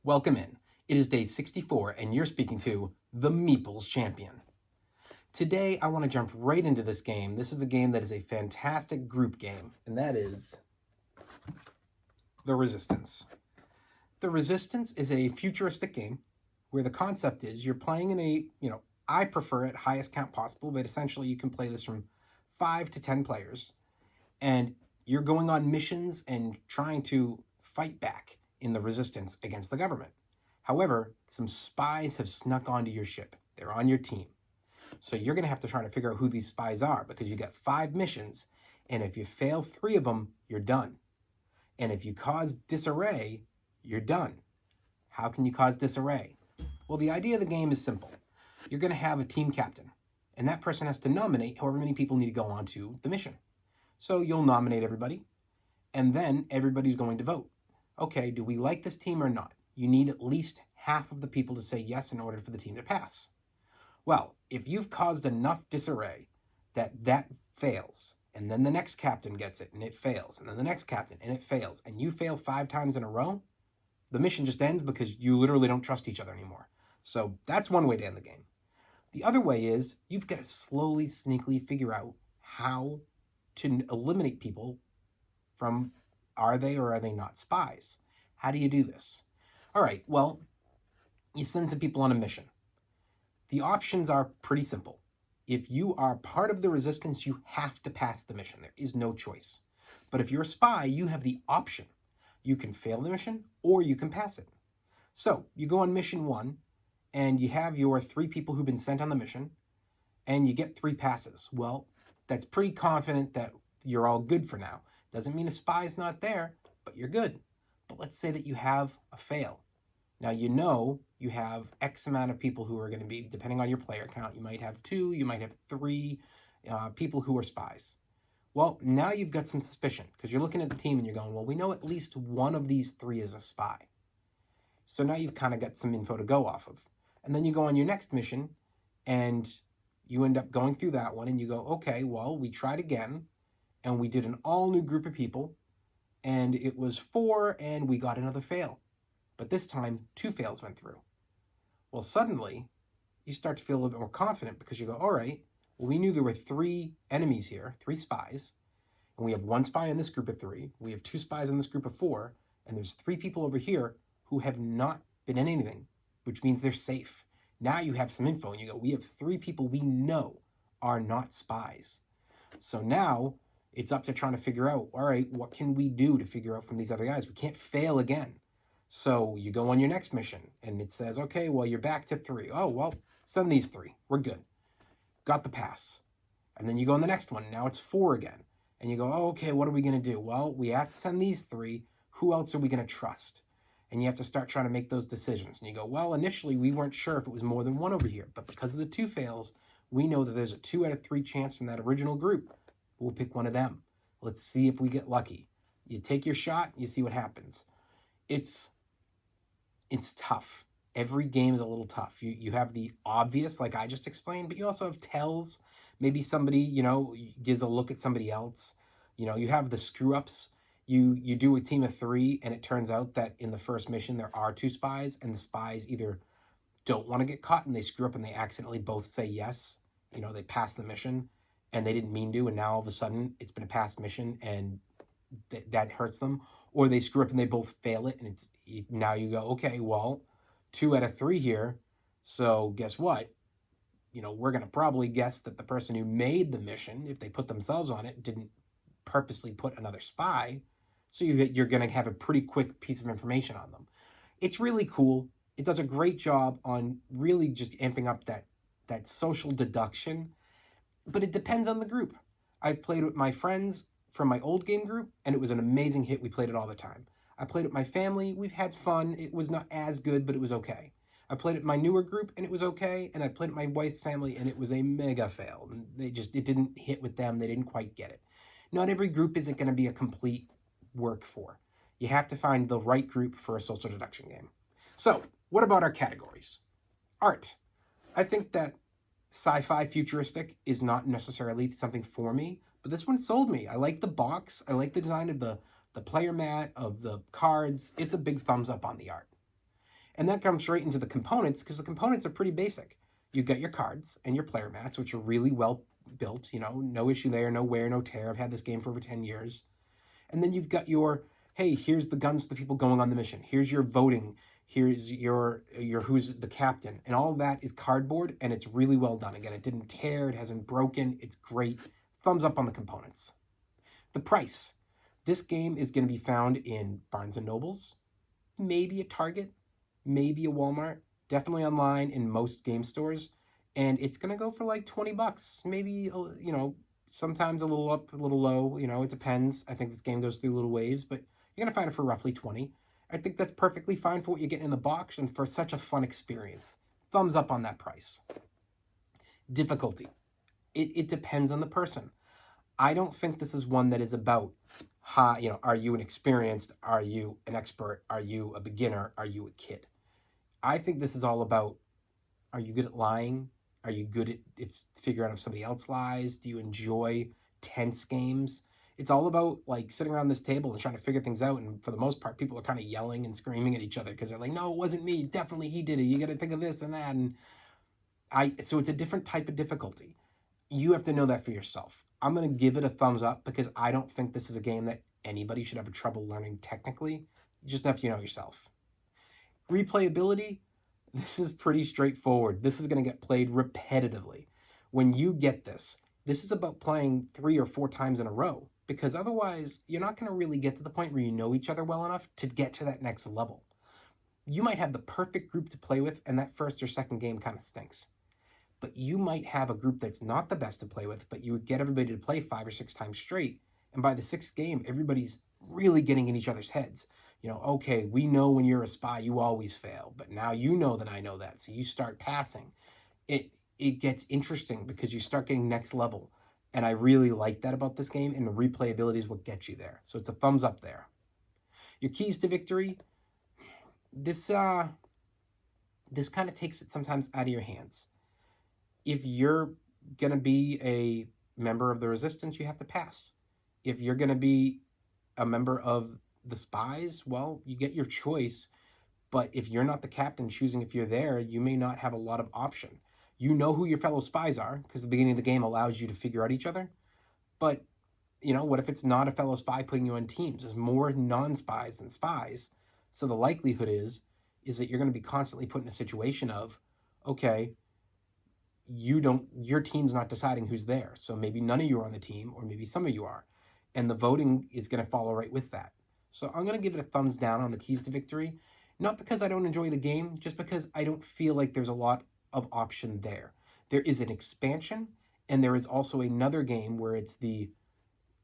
Welcome in. It is day 64 and you're speaking to the Meeples Champion. Today I want to jump right into this game. This is a game that is a fantastic group game, and that is The Resistance. The Resistance is a futuristic game where the concept is you're playing in a, I prefer it highest count possible, but essentially you can play this from 5 to 10 players, and you're going on missions and trying to fight back in the resistance against the government. However, some spies have snuck onto your ship. They're on your team. So you're going to have to try to figure out who these spies are, because you got 5 missions, and if you fail 3 of them, you're done. And if you cause disarray, you're done. How can you cause disarray? Well, the idea of the game is simple. You're going to have a team captain, and that person has to nominate however many people need to go on to the mission. So you'll nominate everybody, and then everybody's going to vote. Okay, do we like this team or not? You need at least half of the people to say yes in order for the team to pass. Well, if you've caused enough disarray that fails, and then the next captain gets it and it fails, and then the next captain and it fails, and you fail 5 times in a row, the mission just ends because you literally don't trust each other anymore. So that's one way to end the game. The other way is you've got to slowly, sneakily figure out how to eliminate people from are they or are they not spies. How do you do this? All right, well, you send some people on a mission. The options are pretty simple. If you are part of the resistance, you have to pass the mission. There is no choice. But if you're a spy, you have the option. You can fail the mission or you can pass it. So you go on mission 1 and you have your 3 people who've been sent on the mission and you get 3 passes. Well, that's pretty confident that you're all good for now. Doesn't mean a spy's not there, but you're good. But let's say that you have a fail. Now you have X amount of people who are going to be, depending on your player count, you might have 2, you might have 3 people who are spies. Well, now you've got some suspicion because you're looking at the team and you're going, well, we know at least one of these 3 is a spy. So now you've kind of got some info to go off of. And then you go on your next mission and you end up going through that one and you go, okay, well, we tried again and we did an all new group of people and it was 4 and we got another fail. But this time 2 fails went through. Well, suddenly you start to feel a little bit more confident because you go, all right, well, we knew there were 3 enemies here, 3 spies, and we have 1 spy in this group of 3, we have 2 spies in this group of 4, and there's 3 people over here who have not been in anything, which means they're safe. Now you have some info and you go, we have 3 people we know are not spies. So now it's up to trying to figure out, all right, what can we do to figure out from these other guys? We can't fail again. So you go on your next mission and it says, okay, well, you're back to 3. Oh, well, send these 3. We're good. Got the pass. And then you go on the next one. Now it's 4 again. And you go, oh, okay, what are we going to do? Well, we have to send these 3. Who else are we going to trust? And you have to start trying to make those decisions. And you go, well, initially we weren't sure if it was more than 1 over here. But because of the 2 fails, we know that there's a 2 out of 3 chance from that original group. We'll pick one of them. Let's see if we get lucky. You take your shot, you see what happens. It's tough. Every game is a little tough. You have the obvious, like I just explained, but you also have tells. Maybe somebody, gives a look at somebody else. You have the screw-ups. You do a team of 3, and it turns out that in the first mission there are 2 spies, and the spies either don't want to get caught and they screw up and they accidentally both say yes. They pass the mission, and they didn't mean to, and now all of a sudden it's been a passed mission, and that hurts them. Or they screw up and they both fail it, and now you go, okay, well, 2 out of 3 here, so guess what? We're going to probably guess that the person who made the mission, if they put themselves on it, didn't purposely put another spy, so you're going to have a pretty quick piece of information on them. It's really cool. It does a great job on really just amping up that social deduction, but it depends on the group. I've played with my friends from my old game group, and it was an amazing hit. We played it all the time. I played with my family. We've had fun. It was not as good, but it was okay. I played with my newer group, and it was okay. And I played with my wife's family, and it was a mega fail. It didn't hit with them. They didn't quite get it. Not every group isn't going to be a complete work for. You have to find the right group for a social deduction game. So, what about our categories? Art. I think that sci-fi futuristic is not necessarily something for me, but this one sold me. I like the box. I like the design of the player mat, of the cards. It's a big thumbs up on the art. And that comes right into the components, because the components are pretty basic. You've got your cards and your player mats, which are really well built, no issue there, no wear, no tear. I've had this game for over 10 years. And then you've got your, hey, here's the guns to the people going on the mission. Here's your voting. Here's your who's the captain. And all of that is cardboard, and it's really well done. Again, it didn't tear, it hasn't broken, it's great. Thumbs up on the components. The price. This game is going to be found in Barnes & Nobles, maybe a Target, maybe a Walmart, definitely online in most game stores. And it's going to go for like 20 bucks, maybe, sometimes a little up, a little low, it depends. I think this game goes through little waves, but you're going to find it for roughly 20. I think that's perfectly fine for what you get in the box and for such a fun experience. Thumbs up on that price. Difficulty. It depends on the person. I don't think this is one that is about, are you an experienced? Are you an expert? Are you a beginner? Are you a kid? I think this is all about, are you good at lying? Are you good at figuring out if somebody else lies? Do you enjoy tense games? It's all about like sitting around this table and trying to figure things out. And for the most part, people are kind of yelling and screaming at each other because they're like, no, it wasn't me. Definitely he did it. You got to think of this and that. And so it's a different type of difficulty. You have to know that for yourself. I'm going to give it a thumbs up because I don't think this is a game that anybody should have trouble learning technically. You just have to know yourself. Replayability, this is pretty straightforward. This is going to get played repetitively. When you get this is about playing 3 or 4 times in a row, because otherwise you're not going to really get to the point where you know each other well enough to get to that next level. You might have the perfect group to play with, and that first or second game kind of stinks. But you might have a group that's not the best to play with, but you would get everybody to play 5 or 6 times straight. And by the 6th game, everybody's really getting in each other's heads. Okay, we know when you're a spy, you always fail. But now you know that I know that. So you start passing. It gets interesting because you start getting next level. And I really like that about this game. And the replayability is what gets you there. So it's a thumbs up there. Your keys to victory. This kind of takes it sometimes out of your hands. If you're going to be a member of the Resistance, you have to pass. If you're going to be a member of the spies, well, you get your choice. But if you're not the captain choosing if you're there, you may not have a lot of option. You know who your fellow spies are because the beginning of the game allows you to figure out each other. But, what if it's not a fellow spy putting you on teams? There's more non-spies than spies. So the likelihood is that you're going to be constantly put in a situation of, okay, your team's not deciding who's there. So maybe none of you are on the team, or maybe some of you are. And the voting is going to follow right with that. So I'm going to give it a thumbs down on the keys to victory. Not because I don't enjoy the game, just because I don't feel like there's a lot of option there. There is an expansion, and there is also another game where it's the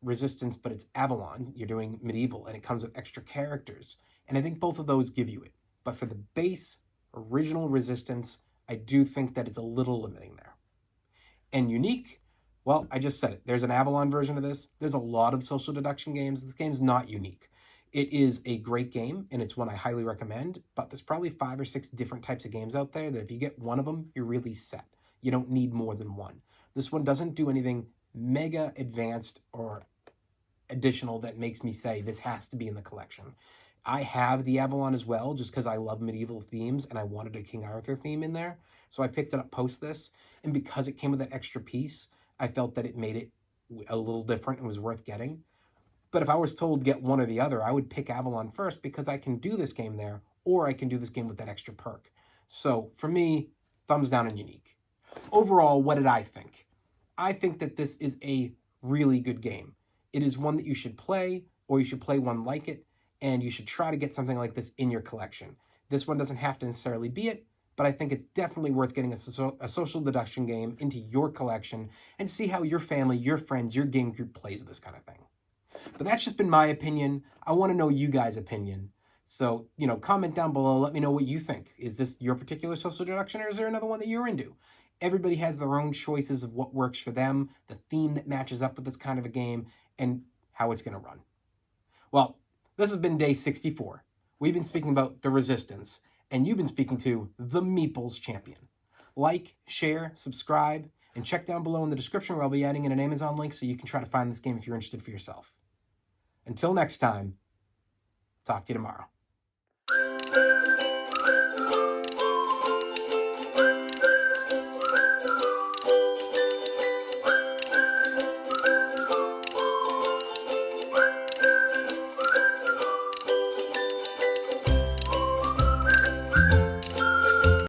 Resistance, but it's Avalon. You're doing medieval, and it comes with extra characters. And I think both of those give you it. But for the base, original Resistance, I do think that it's a little limiting there. And unique, well, I just said it. There's an Avalon version of this. There's a lot of social deduction games. This game's not unique. It is a great game, and it's one I highly recommend, but there's probably 5 or 6 different types of games out there that if you get one of them, you're really set. You don't need more than one. This one doesn't do anything mega advanced or additional that makes me say this has to be in the collection. I have the Avalon as well, just because I love medieval themes and I wanted a King Arthur theme in there. So I picked it up post this, and because it came with that extra piece, I felt that it made it a little different and was worth getting. But if I was told get one or the other, I would pick Avalon first because I can do this game there, or I can do this game with that extra perk. So for me, thumbs down and unique. Overall, what did I think? I think that this is a really good game. It is one that you should play, or you should play one like it, and you should try to get something like this in your collection. This one doesn't have to necessarily be it, but I think it's definitely worth getting a social deduction game into your collection and see how your family, your friends, your game group plays this kind of thing. But that's just been my opinion. I want to know you guys' opinion. So, comment down below. Let me know what you think. Is this your particular social deduction, or is there another one that you're into? Everybody has their own choices of what works for them, the theme that matches up with this kind of a game, and how it's going to run. Well, this has been day 64. We've been speaking about The Resistance, and you've been speaking to the Meeples Champion. Like, share, subscribe, and check down below in the description where I'll be adding in an Amazon link so you can try to find this game if you're interested for yourself. Until next time, talk to you tomorrow.